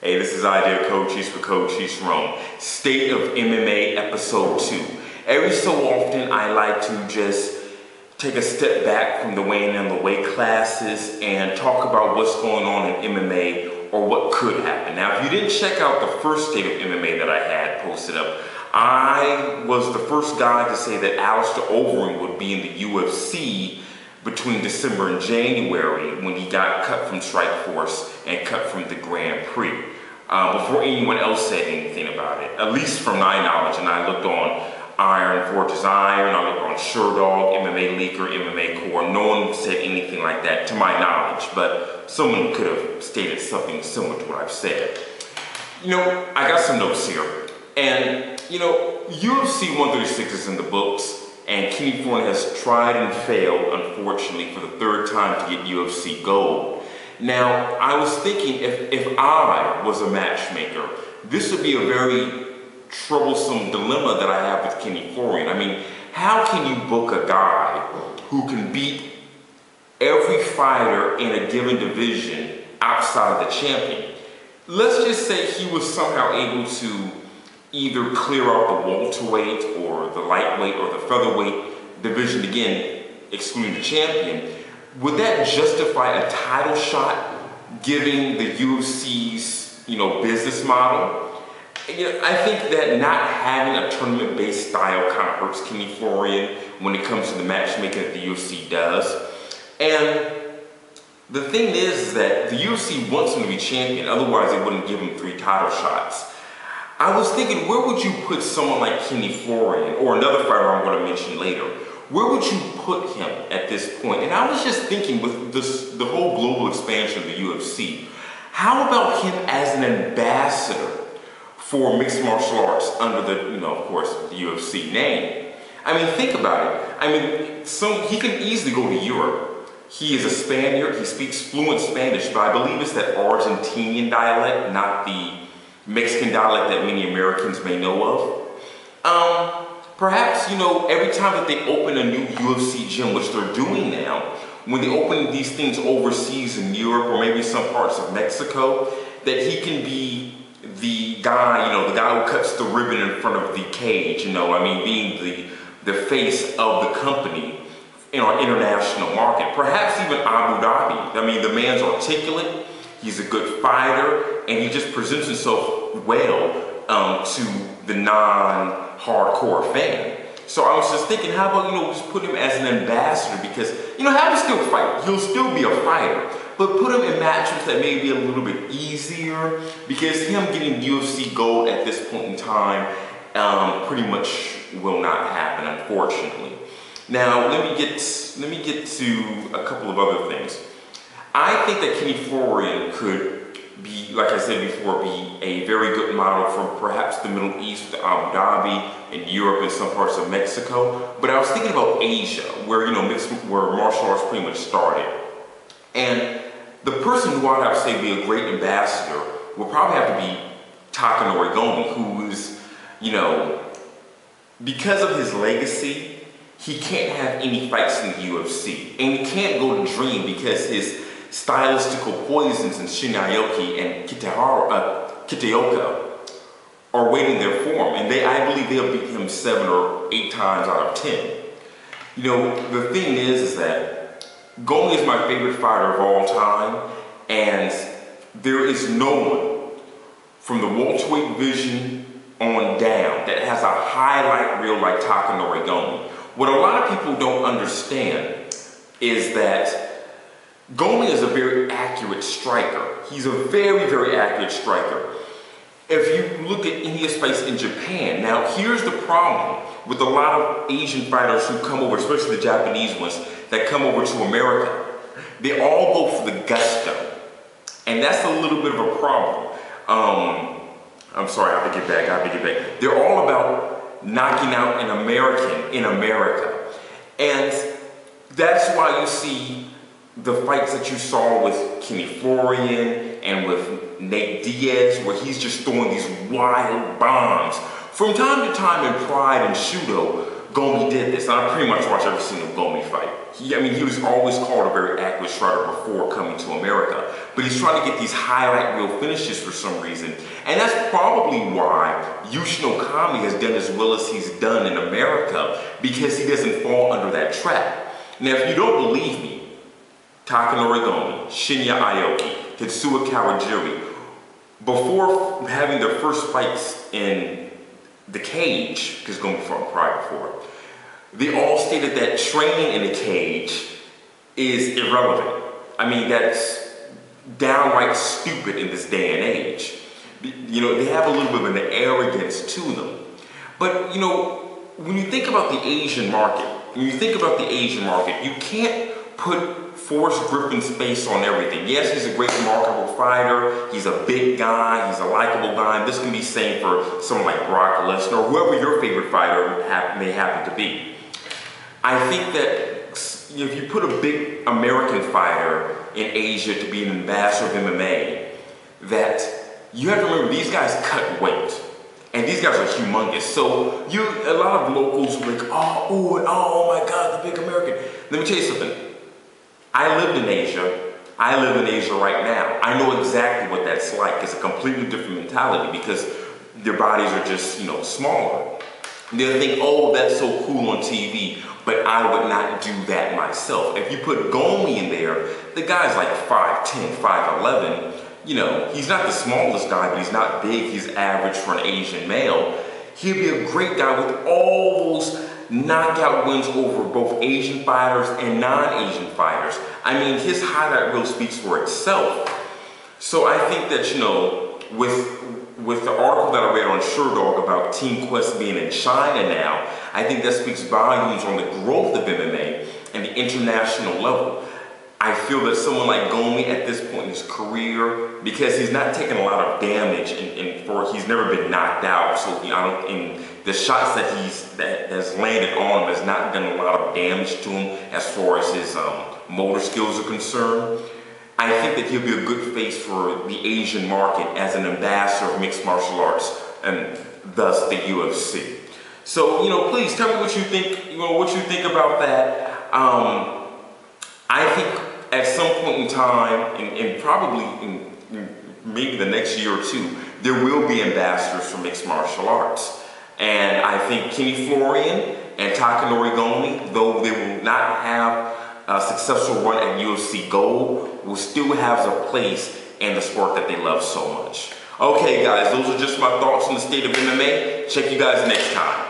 Hey, this is Idea Coaches for Coaches Rome. State of MMA Episode 2. Every so often, I like to just take a step back from the weighing in the weight classes and talk about what's going on in MMA or what could happen. Now, if you didn't check out the first State of MMA that I had posted up, I was the first guy to say that Alistair Overeem would be in the UFC between December and January when he got cut from Strikeforce and cut from the Grand Prix. Before anyone else said anything about it, at least from my knowledge, and I looked on Iron Fortress Iron, I looked on Sherdog, MMA Leaker, MMA Core, no one said anything like that to my knowledge, but someone could have stated something similar to what I've said. You know, I got some notes here, and you know, UFC 136 is in the books, and Kenny Florian has tried and failed, unfortunately, for the third time to get UFC gold. Now, I was thinking if I was a matchmaker, this would be a very troublesome dilemma that I have with Kenny Florian. I mean, how can you book a guy who can beat every fighter in a given division outside of the champion? Let's just say he was somehow able to either clear out the welterweight or the lightweight or the featherweight division, again, excluding the champion. Would that justify a title shot, given the UFC's, business model? I think that not having a tournament-based style kind of hurts Kenny Florian when it comes to the matchmaking that the UFC does. And the thing is that the UFC wants him to be champion, otherwise they wouldn't give him 3 title shots. I was thinking, where would you put someone like Kenny Florian, or another fighter I'm going to mention later? Where would you put him at this point? And I was just thinking, with the whole global expansion of the UFC, how about him as an ambassador for mixed martial arts under the, of course, the UFC name? I mean, think about it. I mean, he can easily go to Europe. He is a Spaniard. He speaks fluent Spanish, but I believe it's that Argentinian dialect, not the Mexican dialect that many Americans may know of. Perhaps, every time that they open a new UFC gym, which they're doing now, when they open these things overseas in Europe or maybe some parts of Mexico, that he can be the guy, the guy who cuts the ribbon in front of the cage, being the face of the company in our international market. Perhaps even Abu Dhabi. I mean, the man's articulate, he's a good fighter, and he just presents himself well to the non-hardcore fan. So I was just thinking, how about, just put him as an ambassador, because, have him still fight. He'll still be a fighter, but put him in matches that may be a little bit easier, because him getting UFC gold at this point in time pretty much will not happen, unfortunately. Now, let me get to a couple of other things. I think that Kenny Florian could be, like I said before, be a very good model from perhaps the Middle East, Abu Dhabi, and Europe, and some parts of Mexico. But I was thinking about Asia, where where martial arts pretty much started. And the person who I would have to say be a great ambassador would probably have to be Takanori Gomi, who is, because of his legacy, he can't have any fights in the UFC, and he can't go to Dream because his stylistical poisons in Shinyaoki and Kitaoka are waiting there for him, and I believe they'll beat him 7 or 8 times out of 10. The thing is that Gomi is my favorite fighter of all time, and there is no one from the welterweight division on down that has a highlight reel like Takanori Gomi. What a lot of people don't understand is that Gomi is a very accurate striker. He's a very, very accurate striker. If you look at any fights in Japan, now here's the problem with a lot of Asian fighters who come over, especially the Japanese ones, that come over to America. They all go for the gusto. And that's a little bit of a problem. I'm sorry, I have to get back. They're all about knocking out an American in America. And that's why you see the fights that you saw with Kenny Florian and with Nate Diaz, where he's just throwing these wild bombs. From time to time in Pride and Shudo, Gomi did this. And I pretty much watched every single Gomi fight. He was always called a very accurate striker before coming to America. But he's trying to get these highlight reel finishes for some reason. And that's probably why Yushin Okami has done as well as he's done in America, because he doesn't fall under that trap. Now, if you don't believe me, Takanori Gomi, Shinya Aoki, Tetsuya Kawajiri, before having their first fights in the cage, because Gomi fought prior before, they all stated that training in the cage is irrelevant. I mean, that's downright stupid in this day and age. You know, they have a little bit of an arrogance to them. But, you know, when you think about the Asian market, you can't put Forrest Griffin's face on everything. Yes, he's a great, remarkable fighter. He's a big guy. He's a likable guy. And this can be same for someone like Brock Lesnar or whoever your favorite fighter may happen to be. I think that if you put a big American fighter in Asia to be an ambassador of MMA, that you have to remember these guys cut weight. And these guys are humongous. So a lot of locals are like, oh my God, the big American. Let me tell you something. I lived in Asia. I live in Asia right now. I know exactly what that's like. It's a completely different mentality because their bodies are just, you know, smaller. They'll think, oh, that's so cool on TV, but I would not do that myself. If you put Gomi in there, the guy's like 5'10", 5'11". You know, he's not the smallest guy, but he's not big. He's average for an Asian male. He'd be a great guy with all those knockout wins over both Asian fighters and non-Asian fighters. I mean, his highlight reel speaks for itself. So I think that, you know, with the article that I read on SureDog about Team Quest being in China now, I think that speaks volumes on the growth of MMA and the international level. I feel that someone like Gomi at this point in his career, because he's not taken a lot of damage he's never been knocked out, so in the shots that has landed on him has not done a lot of damage to him as far as his motor skills are concerned. I think that he'll be a good face for the Asian market as an ambassador of mixed martial arts and thus the UFC. So, you know, please tell me what you think. You know, what you think about that. I think at some point in time, and probably in maybe the next year or two, there will be ambassadors for mixed martial arts. And I think Florian and Takanori Gomi, though they will not have a successful run at UFC Gold, will still have a place in the sport that they love so much. Okay guys, those are just my thoughts on the state of MMA. Check you guys next time.